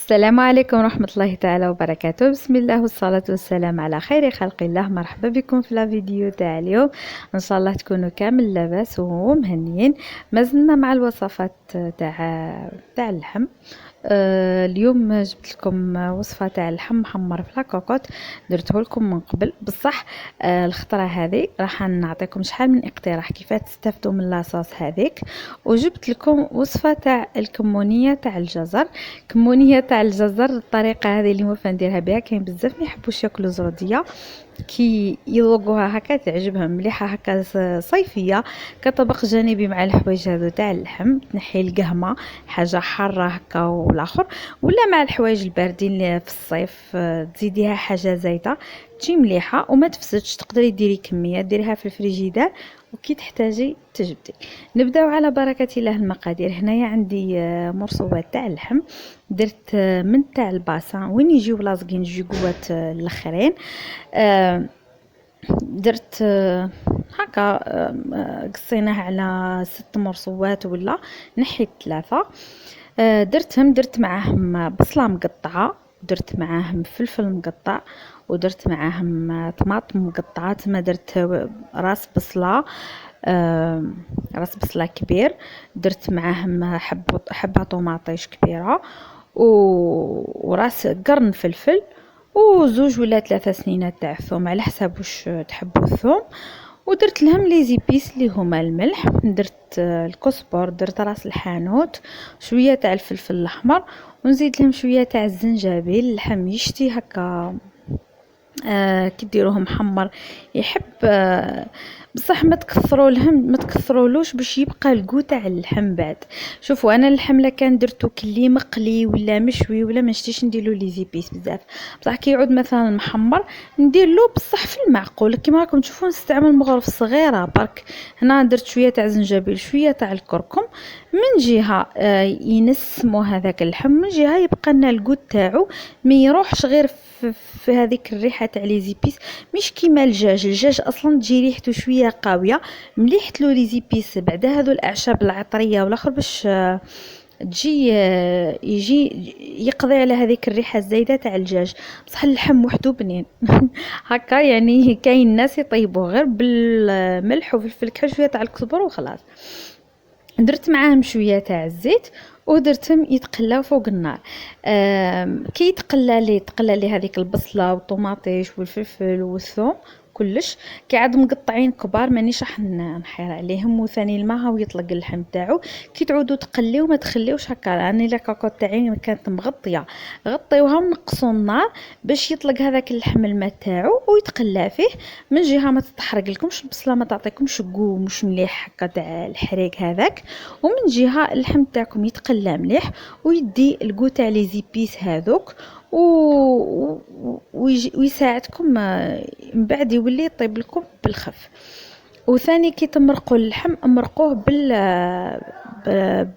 السلام عليكم ورحمة الله تعالى وبركاته. بسم الله والصلاة والسلام على خير خلق الله. مرحبا بكم في لا فيديو تاع اليوم. ان شاء الله تكونوا كامل لاباس ومهنيين. مازلنا مع الوصفات تاع اللحم. اليوم جبت لكم وصفه تاع اللحم محمر في لاكوكوط، درته لكم من قبل بصح. الخطره هذه راح نعطيكم شحال من اقتراح كيف تستافدوا من لاصوص هذيك. وجبت لكم وصفه تاع الكمونيه تاع الجزر. كمونيه تاع الجزر الطريقه هذه اللي موفا نديرها بها، كاين بزاف ما يحبوش ياكلوا زروديه، كي يذوقوها هكا تعجبهم مليحه هكا صيفيه كطبق جانبي مع الحوايج هذو تاع اللحم، تنحي القهمه حاجه حاره هكا والاخر، ولا مع الحوايج الباردين اللي في الصيف تزيديها حاجه زايده تجي مليحه وما تفسدش. تقدري ديري كميه ديريها في الفريجيدار وكي تحتاجي تجبدي. نبداو على بركه الله. المقادير هنايا عندي مرصوبات تاع اللحم، درت من تاع الباسان وين يجيو لاصقين جيقوات الاخرين. درت هكا قصيناه على 6 مرصوات ولا نحيت 3. درت معاهم بصله مقطعه، درت معاهم فلفل مقطع، ودرت معاهم طماطم مقطعه. ما درت راس بصله، راس بصله كبير، درت معاهم حبه طوماطيش كبيره وراس قرن فلفل وزوج ولا 3 سنينات تاع الثوم على حسب واش تحبوا الثوم. ودرت لهم لي زيبيس اللي هما الملح، درت الكزبر، درت راس الحانوت، شويه تاع الفلفل الاحمر، ونزيد لهم شويه تاع الزنجبيل. اللحم يشتي هكا كي ديروه محمر يحب بصح ما تكثرولوش باش يبقى الكو تاع اللحم. بعد شوفوا انا اللحم لا كان درتو كلي مقلي ولا مشوي ولا ما نشتيش نديرلو لي زيبيس بزاف، بصح كي يعود مثلا محمر نديرلو بصح في المعقول كيما راكم تشوفون. نستعمل مغرف صغيره برك. هنا درت شويه تاع زنجبيل شويه تاع الكركم، من جهه ينسمو هذاك اللحم، من جهه يبقى لنا الكو تاعو ما يروحش غير في هذيك الريحه تاع لي زيبيس. مش كيما الدجاج اصلا تجي ريحته شويه قاويه، مليح تلو لي زيبيس بعد هذو الاعشاب العطريه والاخر باش تجي يجي يقضي على هذيك الريحه الزايده تاع الدجاج. بصح اللحم وحده بنين هكا يعني. كاين ناس يطيبوه غير بالملح وفلفل كحل شويه تاع الكزبر وخلاص. درت معاهم شويه تاع الزيت ودرتهم يتقلاو فوق النار. كي تقلى لي هذيك البصله والطوماطيش والفلفل والثوم كلش كي عاد مقطعين كبار، مانيش راح نحير عليهم، وثاني الماء ويطلق اللحم تاعو. كي تعودوا تقليو ما تخليوش هكا. راني لاكاكوط تاعي كانت مغطيه، غطيوها ونقصوا النار باش يطلق هذاك اللحم الماء تاعو ويتقلى فيه. من جهه ما تتحرق لكمش البصله، ما تعطيكمش كو مش مليح هكا تاع الحريق هذاك، ومن جهه اللحم تاعكم يتقلى مليح ويدي الكو تاع لي زيبيس هذوك ويساعدكم من بعد يولي يطيب لكم بالخف. وثاني كي تمرقوا اللحم امرقوه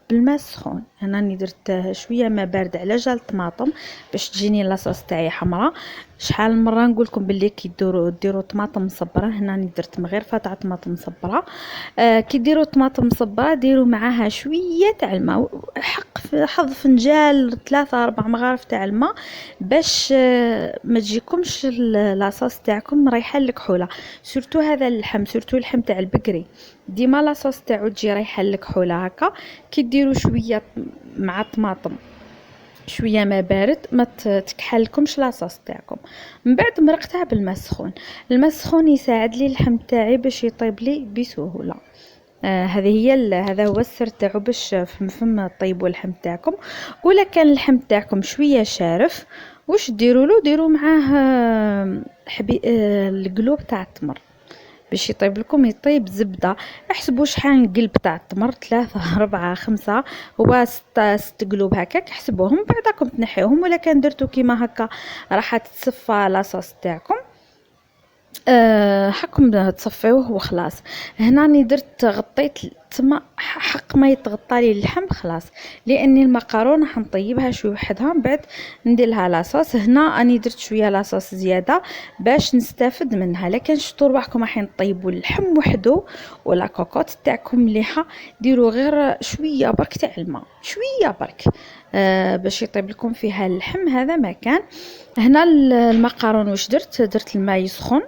بالماء السخون. هنا راني درت شويه ما بارد على جال طماطم باش تجيني لاصوص تاعي حمراء. شحال مره نقول لكم باللي كي ديروا طماطم مصبره، هنا راني درت مغرفه تاع طماطم مصبره. كي ديروا طماطم مصبره ديروا معاها شويه تاع الماء، حظ فنجال 3 4 مغارف تاع الماء باش ما تجيكمش لاصوص تاعكم رايحه الكحوله. سورتو هذا اللحم، سورتو اللحم تاع البقري ديما لاصوص تاعو تجي رايحه الكحوله هكا. كي ديروا شويه مع الطماطم شويه ما بارد ما تكحلكمش لاصوص تاعكم. من بعد مرقتها بالماء السخون. الماء السخون يساعد لي اللحم تاعي باش يطيب لي بسهوله. هذا هو السر تاعو باش فم طيبوا اللحم تاعكم. ولا كان اللحم تاعكم شويه شارف واش ديروا معاه القلوب تاع التمر باش يطيب لكم. يطيب زبده، احسبوا شحال قلب تاع التمر، 3 4 5 هو 6 قلوب هكاك احسبوهم بعداكم تنحيوهم. ولا كان درتو كيما هكا راح تتصفى لاصوص تاعكم حكم تصفيوه وخلاص. هنا راني درت غطيت تما حق ما يتغطى لي اللحم خلاص، لاني المقارونه حنطيبها شويه وحدها من بعد ندير لها لاصوص. هنا اني درت شويه لاصوص زياده باش نستافد منها. لكن شطور روحكم راح طيبوا اللحم وحده ولا كوكوط تاعكم مليحه، ديروا غير شويه برك تاع الماء، شويه برك باش يطيب لكم فيها اللحم. هذا ما كان. هنا المقارون واش درت الماء يسخن،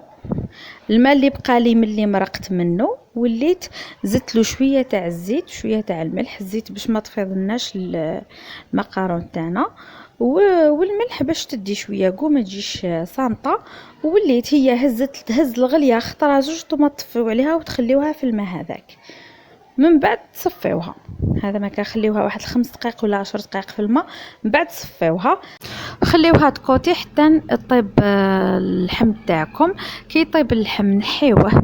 الماء اللي بقى لي ملي مرقت منه وليت زدت له شويه تاع الزيت شويه تاع الملح، الزيت باش ما تفيضلناش المقارون تاعنا، والملح باش تدي شويه كو ما تجيش صامطه. وليت هي تهز الغليه خطره زوج ثم تطفيو عليها وتخليوها في الماء هذاك، من بعد تصفيوها. هذا ما كنخليوها واحد 5 دقائق ولا 10 دقائق في الماء، من بعد تصفيوها خليوها تكوتي حتى طيب اللحم تاعكم. كي يطيب اللحم نحيوه،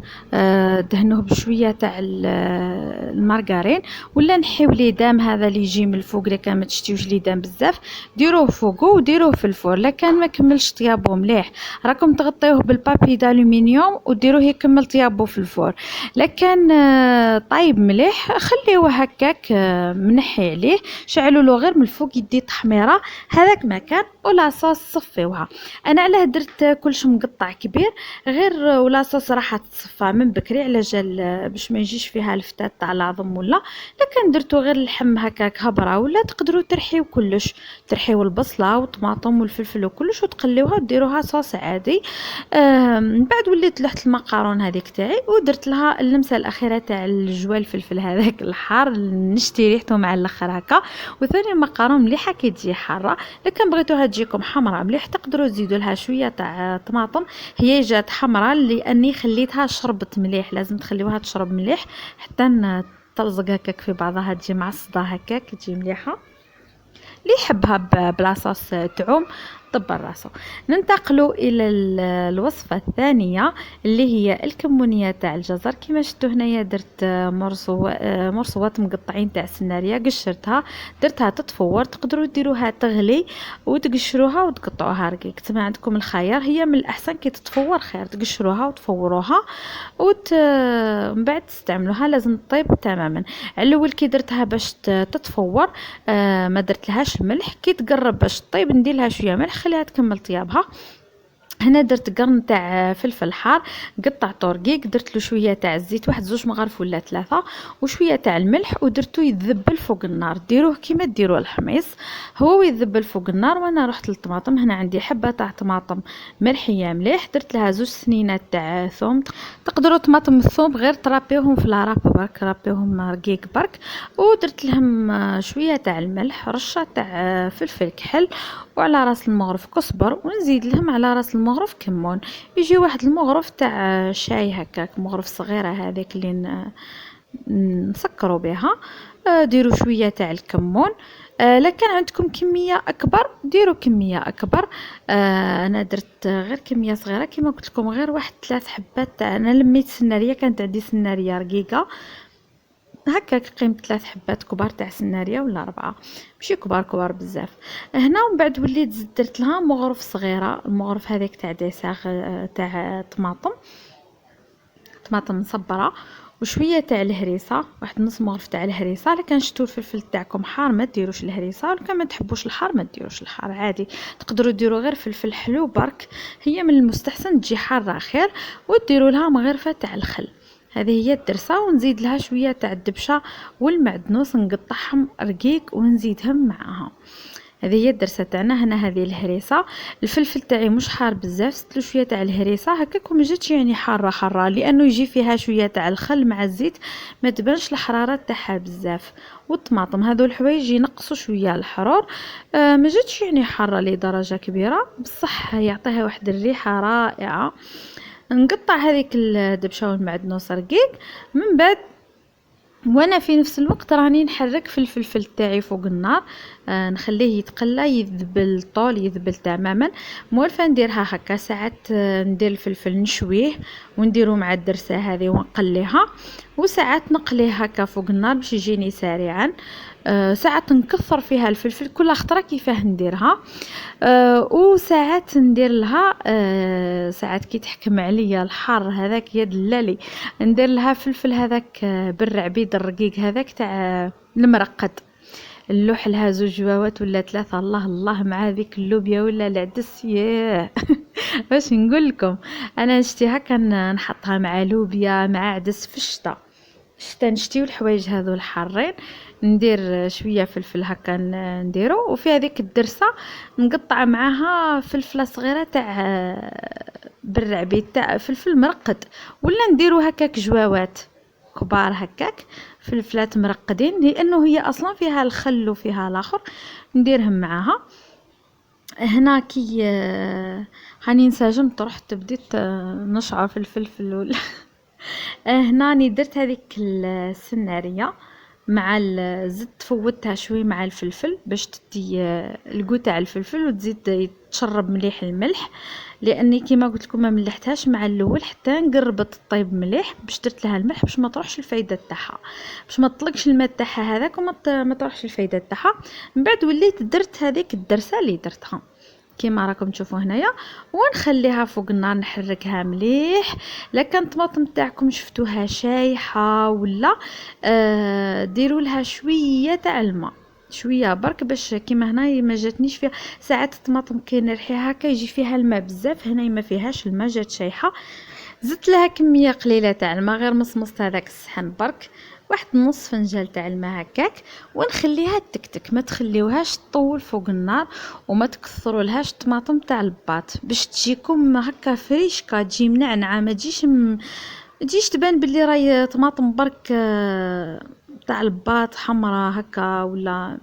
دهنوه بشويه تاع المارغرين ولا نحيو لي دام هذا اللي يجي من الفوق. الا كان ما تشتيوش لي دام بزاف ديروه فوقه وديروه في الفور. لا كان ما كملش طيابو مليح راكم تغطيوه بالبابي دالومنيوم وديروه يكمل طيابو في الفور. لا كان طايب مليح خليوه هكاك منحي عليه، شعلوا له غير من الفوق يدي تحميره. هذاك ما كان. ولاصوص صفيوها. انا علاه درت كلش مقطع كبير غير ولاصوص راح تصفى من بكري على جال باش ما يجيش فيها الفتات تاع العظم. ولا لكن درتو غير اللحم هكاك هبره، ولا تقدروا ترحيو كلش، ترحيو البصله والطماطم والفلفل وكلش وتقليوها وديروها صوص عادي. من بعد وليت لحت المقارون هذيك تاعي ودرت لها اللمسه الاخيره تاع الجوال الفلفل هذاك الحار نشتي ريحته مع الاخر هكا. وثاني المقارون مليحه كي تجي حاره. لكن بغيتوها تجيكم حمراء مليح تقدروا تزيدوا لها شويه تاع طماطم. هي جات حمراء لاني خليتها شربت مليح، لازم تخليوها تشرب مليح حتى تلصق هكاك في بعضها تجي معصده هكاك تجي مليحه. اللي يحبها بلا صوص تعوم دبر راسو. ننتقلوا الى الوصفه الثانيه اللي هي الكمونيه تاع الجزر. كما شفتوا هنايا درت مرصوات مقطعين تاع سناريا، قشرتها درتها تتفور. تقدروا ديروها تغلي وتقشروها وتقطعوها رقيق كما عندكم الخيار. هي من الاحسن كي تتفور خير، تقشروها وتفوروها من بعد تستعملوها. لازم تطيب تماما. على الاول كي درتها باش تتفور ما درت لهاش ملح. كي تقرب باش تطيب ندير لها شويه ملح خليها تكمل طيابها. هنا درت قرن تاع فلفل حار قطعته رقيق، درت له شويه تاع الزيت واحد 2 مغارف ولا 3 وشويه تاع الملح ودرتو يذبل فوق النار. ديروه كيما ديروا الحميص هو يذبل فوق النار. وانا رحت للطماطم، هنا عندي حبه تاع طماطم مرحيه مليح، درت لها 2 سنينات تاع ثوم. تقدروا طماطم الثوم غير ترابيوهم في العراب برك، رابيوهم رقيق برك. ودرت لهم شويه تاع الملح، رشه تاع فلفل كحل، وعلى راس المغرف كزبر، ونزيد لهم على راس المغرف كمون. يجي واحد المغرف تاع شاي هكاك، مغرف صغيره هذيك اللي نسكروا بها. ديروا شويه تاع الكمون. لكن عندكم كميه اكبر ديروا كميه اكبر. انا درت غير كميه صغيره كما قلت لكم، غير واحد 3 حبات. انا لميت سناريه، كانت عندي سناريه رقيقه هكاك قيمة 3 حبات كبار تاع سناريا ولا 4، ماشي كبار بزاف. هنا ومن بعد وليت درت لها مغرف صغيره، المغرف هذيك تاع ديساغ تاع طماطم مصبره وشويه تاع الهريسه، واحد نص مغرف تاع الهريسه. لكن شتو الفلفل تاعكم حار ما ديروش الهريسه، ولا ما تحبوش الحار ما ديروش الحار عادي. تقدروا ديروا غير فلفل حلو برك، هي من المستحسن تجي حاره خير. وديروا لها مغرفه تاع الخل، هذه هي الدرسه. ونزيد لها شويه تاع الدبشه والمعدنوس نقطعهم رقيق ونزيدهم معاها. هذه هي الدرسه تاعنا. هنا هذه الهريسه، الفلفل تاعي مش حار بزاف، زدت له شويه تاع الهريسه هكاك وما جاتش يعني حاره لانه يجي فيها شويه تاع الخل مع الزيت ما تبانش الحراره تاعها بزاف. والطماطم هذو الحوايج ينقصوا شويه الحرور. ما جاتش يعني حاره لدرجه كبيره، بصح يعطيها واحد الريحه رائعه. نقطع هذيك الدبشه والمعدنوس رقيق. من بعد وانا في نفس الوقت راني نحرك في الفلفل تاعي فوق النار، نخليه يتقلى يذبل طول يذبل تماما. مولفه نديرها هكا ساعات ندير الفلفل نشويه ونديرو مع الدرسه هذه ونقليها، وساعات نقليه هكا فوق النار باش يجيني سريعا. ساعات نكثر فيها الفلفل كل خطره كيفاه نديرها. وساعات ندير لها ساعات كي تحكم عليا الحار هذاك يا دلالي ندير لها فلفل هذاك بالرعبيد الرقيق هذاك تاع المرقد، اللوح لها 2 جواوات ولا 3. الله مع هذيك اللوبيا ولا العدس ياه باش نقول لكم انا نشتي هكا نحطها مع لوبيا مع عدس في الشتاء شتا نشتيو الحوايج هذو الحارين، ندير شويه فلفل هكا نديرو، وفي هذيك الدرسه نقطع معاها فلفله صغيره تاع بالرعبيد تاع فلفل مرقد، ولا نديرو هكاك جواوات كبار هكاك فلفلات مرقدين، لانه هي اصلا فيها الخل وفيها الاخر، نديرهم معاها. هنا كي هاني انسجمت رحت بديت نشعر في الفلفل هنا راني درت هذيك السنارية مع زدت فوتها شوي مع الفلفل باش تدي القو تاع الفلفل، وتزيد يتشرب مليح الملح، لاني كيما قلت لكم ما ملحتهاش مع الاول حتى نقربت الطيب مليح، باش درت لها الملح باش ما تروحش الفايده تاعها، باش ما تطلقش الماء تاعها هذاك وما تروحش الفايده تاعها. من بعد وليت درت هذيك الدرسه اللي درتها كيما راكم تشوفوا هنايا، ونخليها فوق النار نحركها مليح. لكن الطماطم تاعكم شفتوها شايحه ولا ديروا لها شويه تاع الماء، شويه برك، باش كيما هنا ما جاتنيش فيها ساعات الطماطم كي نرحيها هكا يجي فيها الماء بزاف، هنا ما فيهاش الماء جات شايحه. زدت لها كميه قليله تاع الماء، غير مصمصت هذاك الصحن برك، واحد نص فنجان تاع الماء هكاك، ونخليها تكتك، ما تخليوهاش تطول فوق النار، وما تكثروا لهاش الطماطم تاع الباط باش تجيكم هكا فريشكا، تجي منعنعه، ما تجيش تبان باللي راهي طماطم برك تاع الباط حمراء هكا، ولا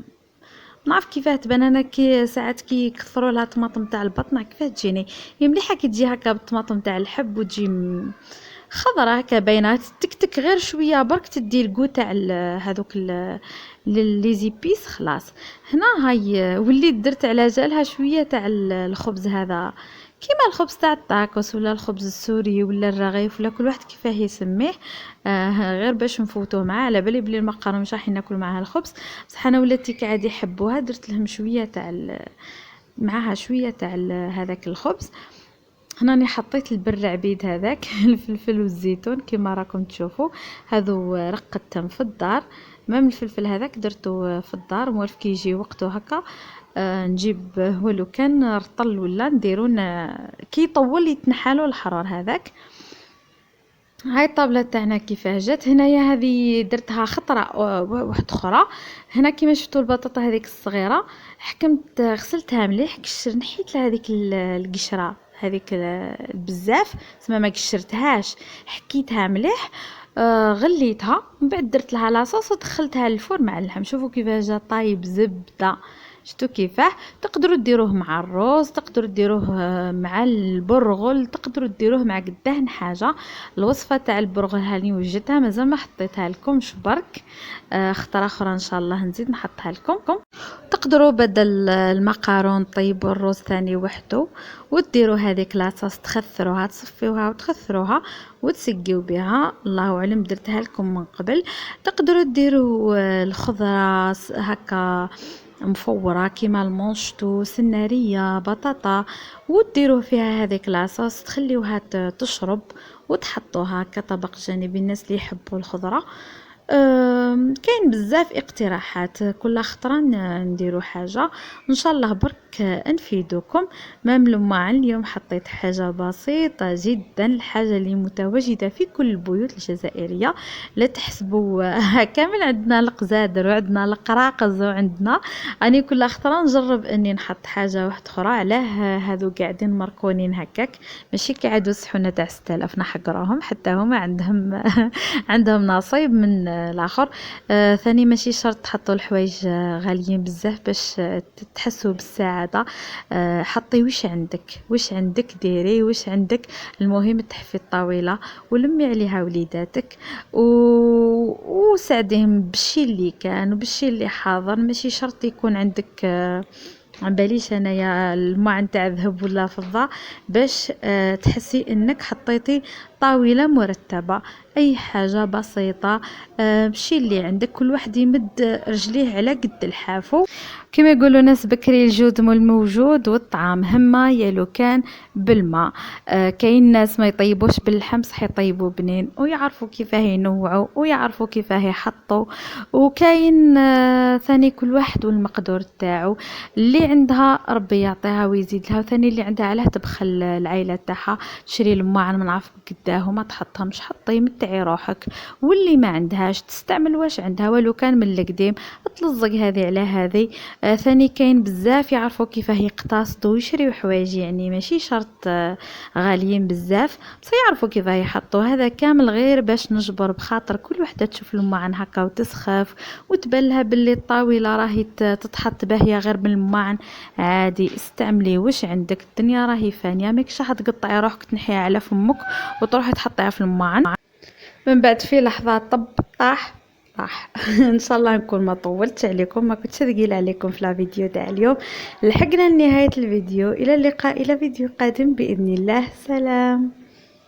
نعرف كيفاه تبان انا كي ساعات كي يكثروا لها طماطم تاع البطن كيفاه تجيني. هي مليحه كي تجي هكا بالطماطم تاع الحب وتجي خضرة هكا باينه، تكتك غير شويه برك تدي الكو تاع هذوك لي زيبيس خلاص. هنا هاي وليت درت على جالها شويه تاع الخبز هذا، كيما الخبز تاع الطاكوس ولا الخبز السوري ولا الرغيف ولا كل واحد كيفاه يسميه، غير باش نفوتوه معاه. على بالي بلي المقرونه مش راح ناكل معاها الخبز، بصح انا ولاتي قاعد يحبوها درت لهم شويه تاع معاها شويه تاع هذاك الخبز. هنا راني حطيت البرعبيد هذاك الفلفل والزيتون كيما راكم تشوفوا، هذو رقدتهم في الدار، مام الفلفل هذاك درته في الدار، موالف كي يجي وقته هكا نجيب هو لو كان رطل ولا نديرون كي يطول يتنحالو الحرار هذاك. هاي الطابله تاعنا كيفاه جات. هنايا هذه درتها خطره واحده اخرى، هنا كيما شفتوا البطاطا هذيك الصغيره حكمت غسلتها مليح، نحيت لها هذيك القشره هذيك بزاف، تسمى ما قشرتهاش، حكيتها مليح، غليتها، من بعد درت لها لاصوص ودخلتها للفرن مع اللحم. شوفوا كيفاه جا طايب زبده، شتو كيفاه. تقدروا ديروه مع الرز، تقدروا ديروه مع البرغل، تقدروا ديروه مع قداه حاجه. الوصفه تاع البرغل هاني وجدتها مازال ما حطيتها لكم برك، خطره اخرى ان شاء الله نزيد نحطها لكم. تقدروا بدل المقارون طيبوا الرز ثاني وحده وديروا هذيك لاصوص تخثروها، تصفيوها وتخثروها وتسقيو بها، الله اعلم درتها لكم من قبل. تقدروا ديروا الخضره هكا مفوره كيما المونشطو، سناريه، بطاطا، وديروه فيها هذيك لاصوص تخليوها تشرب وتحطوها كطبق جانبي الناس اللي يحبوا الخضره. كاين بزاف اقتراحات، كل خطره نديرو حاجه ان شاء الله برك نفيدوكم. مملومه اليوم حطيت حاجه بسيطه جدا، الحاجه اللي متواجده في كل البيوت الجزائريه، لا تحسبوا كامل عندنا القزادر وعندنا القراقز وعندنا، اني كل خطره نجرب اني نحط حاجه واحده اخرى. علاه هذو قاعدين مركونين هكاك ماشي قاعدوا صحونه تاع 6000 نحقراهم، حتى هما عندهم عندهم نصيب من الاخر. ثاني ماشي شرط تحطوا الحوايج غاليين بزاف باش تحسوا بالسعاده. حطي واش عندك ديري واش عندك، المهم تحفي الطاوله ولمي عليها وليداتك وساعديهم بالشي اللي كان وبالشي اللي حاضر، ماشي شرط يكون عندك عن باليش انايا الماء نتاع ذهب ولا فضه باش تحسي انك حطيتي طاوله مرتبه. اي حاجه بسيطه بشي اللي عندك، كل واحد يمد رجليه على قد الحافو. كما يقولوا ناس بكري الجود مو الموجود، والطعام هما يا لو كان بالماء. كاين ناس ما يطيبوش باللحم صح يطيبوا بنين ويعرفوا كيفاه ينوعوا ويعرفوا كيفاه يحطوا. وكاين ثاني كل واحد والمقدور تاعو، اللي عندها ربي يعطيها ويزيد لها، وثاني اللي عندها علاه تبخل العائله تاعها تشري الماعن من عارف قداه وما تحطهمش، حطي متعي روحك. واللي ما عندهاش تستعمل واش عندها، ولو كان من القديم تلزق هذه على هذه. ثاني كاين بزاف يعرفوا كيفاه يقتصدوا ويشريو حوايج، يعني ماشي شرط غاليين بزاف، بس يعرفوا كيفاه يحطوا. هذا كامل غير باش نجبر بخاطر كل وحده تشوف الماعن هكا وتسخف وتبلها باللي الطاوله راهي تتحط باهيه غير بالماعن. عادي استعملي واش عندك، الدنيا راهي فانيه، ماكش راح تقطعي روحك تنحيها على فمك وتروحي تحطيها في الماعن من بعد في لحظه طب طاح راح. ان شاء الله نكون ما طولتش عليكم، ما كنتش ثقيله عليكم في الفيديو تاع اليوم. لحقنا لنهايه الفيديو، الى اللقاء الى فيديو قادم باذن الله. سلام.